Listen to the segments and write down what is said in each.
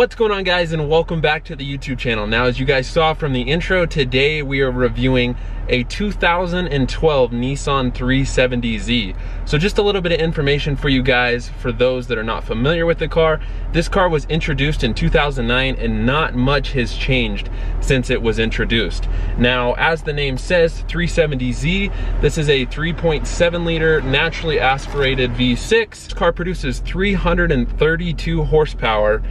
What's going on, guys, and welcome back to the YouTube channel. Now, as you guys saw from the intro, today we are reviewing a 2012 Nissan 370z. So just a little bit of information for you guys, for those that are not familiar with the car. This car was introduced in 2009 and not much has changed since it was introduced. Now, as the name says, 370z, this is a 3.7 liter naturally aspirated V6. This car produces 332 horsepower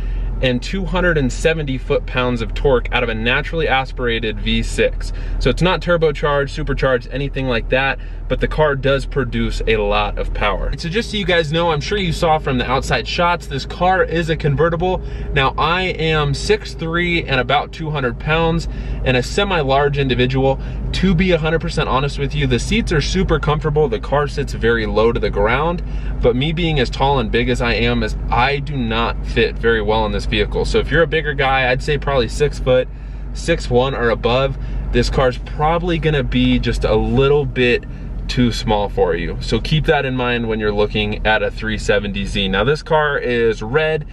and 270 foot-pounds of torque out of a naturally aspirated V6. So it's not turbocharged, supercharged, anything like that, but the car does produce a lot of power. So just so you guys know, I'm sure you saw from the outside shots, this car is a convertible. Now, I am 6'3" and about 200 pounds and a semi-large individual. To be 100% honest with you, the seats are super comfortable. The car sits very low to the ground, but me being as tall and big as I am, I do not fit very well in this vehicle. So if you're a bigger guy, I'd say probably 6 foot, 6'1" or above, this car's probably gonna be just a little bit too small for you. So keep that in mind when you're looking at a 370z. Now, this car is red.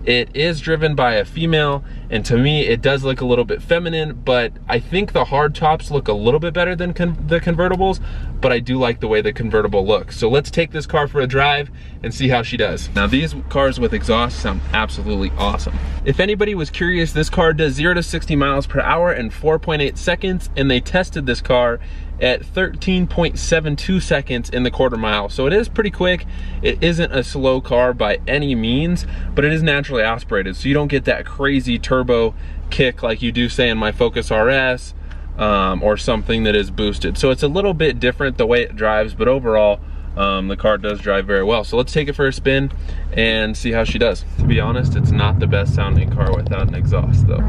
It is driven by a female, and to me it does look a little bit feminine, but I think the hard tops look a little bit better than the convertibles, but I do like the way the convertible looks. So let's take this car for a drive and see how she does. Now, these cars with exhaust sound absolutely awesome. If anybody was curious, this car does 0 to 60 miles per hour in 4.8 seconds, and they tested this car at 13.72 seconds in the quarter mile. So it is pretty quick. It isn't a slow car by any means, but it is naturally aspirated, so you don't get that crazy turbo kick like you do, say, in my Focus RS or something that is boosted. So it's a little bit different the way it drives, but overall the car does drive very well. So let's take it for a spin and see how she does. To be honest, it's not the best sounding car without an exhaust though.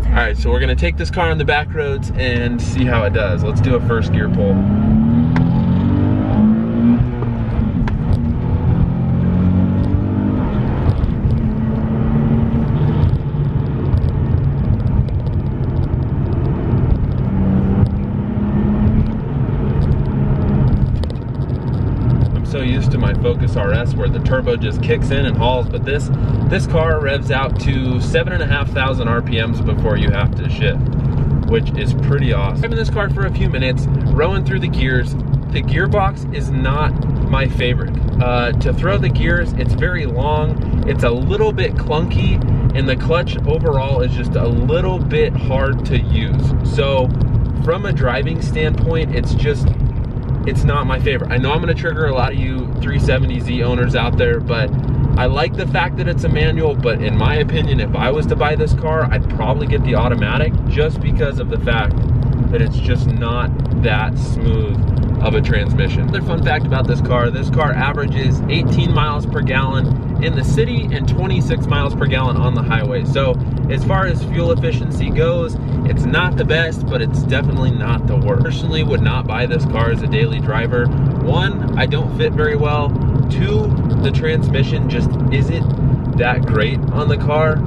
All right, so we're gonna take this car on the back roads and see how it does. Let's do a first gear pull. So used to my Focus RS where the turbo just kicks in and hauls, but this car revs out to 7,500 RPMs before you have to shift, which is pretty awesome. Driving this car for a few minutes, rowing through the gears. The gearbox is not my favorite. To throw the gears, it's very long, it's a little bit clunky, and the clutch overall is just a little bit hard to use. So from a driving standpoint, it's not my favorite. I know I'm gonna trigger a lot of you 370z owners out there, but I like the fact that it's a manual, but in my opinion, if I was to buy this car, I'd probably get the automatic just because of the fact that it's just not that smooth of a transmission. Another fun fact about this car averages 18 miles per gallon in the city and 26 miles per gallon on the highway. So as far as fuel efficiency goes, it's not the best, but it's definitely not the worst. Personally, would not buy this car as a daily driver. One, I don't fit very well. Two, the transmission just isn't that great on the car.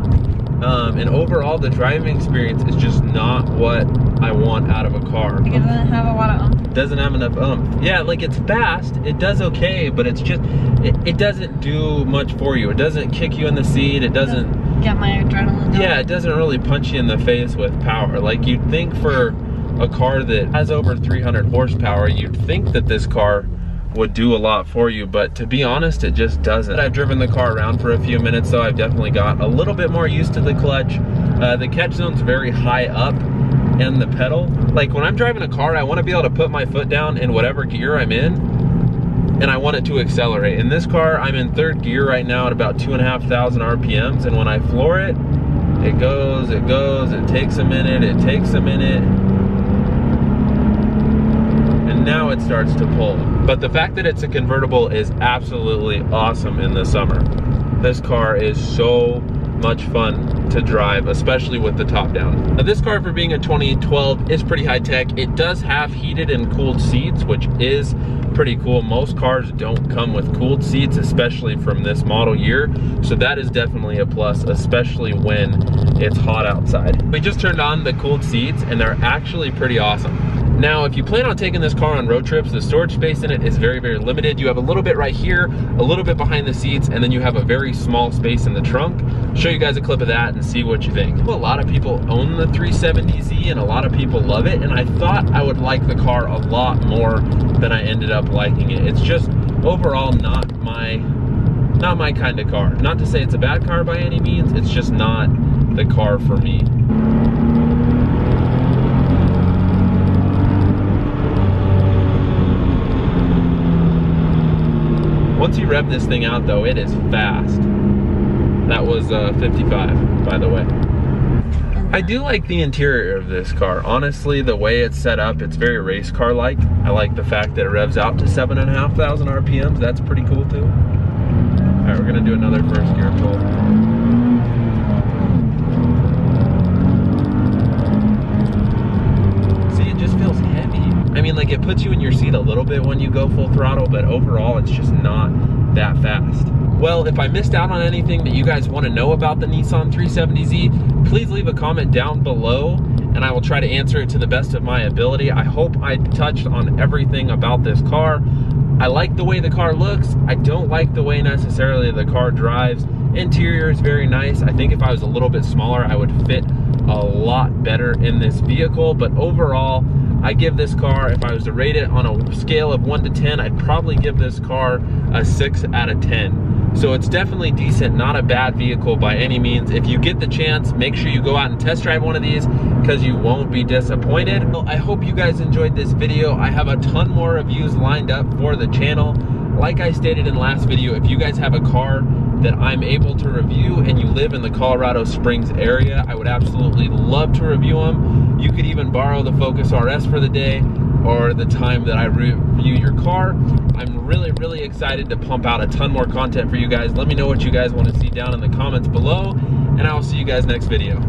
And overall, the driving experience is just not what I want out of a car. It doesn't have a lot of oomph. Doesn't have enough oomph. Yeah, like, it's fast, it does okay, but it's just, it doesn't do much for you. It doesn't kick you in the seat, it doesn't get my adrenaline going. Yeah, it doesn't really punch you in the face with power. Like, you'd think for a car that has over 300 horsepower, you'd think that this car would do a lot for you, but to be honest, it just doesn't. I've driven the car around for a few minutes, so I've definitely got a little bit more used to the clutch. The catch zone's very high up, and the pedal, like, when I'm driving a car, I want to be able to put my foot down in whatever gear I'm in, and I want it to accelerate. In this car, I'm in third gear right now at about 2,500 RPMs, and when I floor it, it goes, it takes a minute, and now it starts to pull. But the fact that it's a convertible is absolutely awesome in the summer. This car is so much fun to drive, especially with the top down. Now, this car, for being a 2012, is pretty high tech. It does have heated and cooled seats, which is pretty cool. Most cars don't come with cooled seats, especially from this model year. So that is definitely a plus, especially when it's hot outside. We just turned on the cooled seats and they're actually pretty awesome. Now, if you plan on taking this car on road trips, the storage space in it is very, very limited. You have a little bit right here, a little bit behind the seats, and then you have a very small space in the trunk. Show you guys a clip of that and see what you think. A lot of people own the 370Z and a lot of people love it, and I thought I would like the car a lot more than I ended up liking it. It's just overall not my kind of car. Not to say it's a bad car by any means, it's just not the car for me. Once you rev this thing out though, it is fast. That was 55, by the way. I do like the interior of this car. Honestly, the way it's set up, it's very race car-like. I like the fact that it revs out to 7,500 RPMs. That's pretty cool too. All right, we're gonna do another first gear pull. See, it just feels heavy. I mean, like, it puts you in your seat a little bit when you go full throttle, but overall, it's just not that fast. Well, if I missed out on anything that you guys want to know about the Nissan 370Z, please leave a comment down below and I will try to answer it to the best of my ability. I hope I touched on everything about this car. I like the way the car looks. I don't like the way necessarily the car drives. Interior is very nice. I think if I was a little bit smaller, I would fit a lot better in this vehicle, but overall, I give this car, if I was to rate it on a scale of 1 to 10, I'd probably give this car a 6 out of 10. So it's definitely decent, not a bad vehicle by any means. If you get the chance, make sure you go out and test drive one of these because you won't be disappointed. Well, I hope you guys enjoyed this video. I have a ton more reviews lined up for the channel. Like I stated in the last video, if you guys have a car that I'm able to review and you live in the Colorado Springs area, I would absolutely love to review them. You could even borrow the Focus RS for the day or the time that I review your car. I'm really excited to pump out a ton more content for you guys. Let me know what you guys want to see down in the comments below, and I will see you guys next video.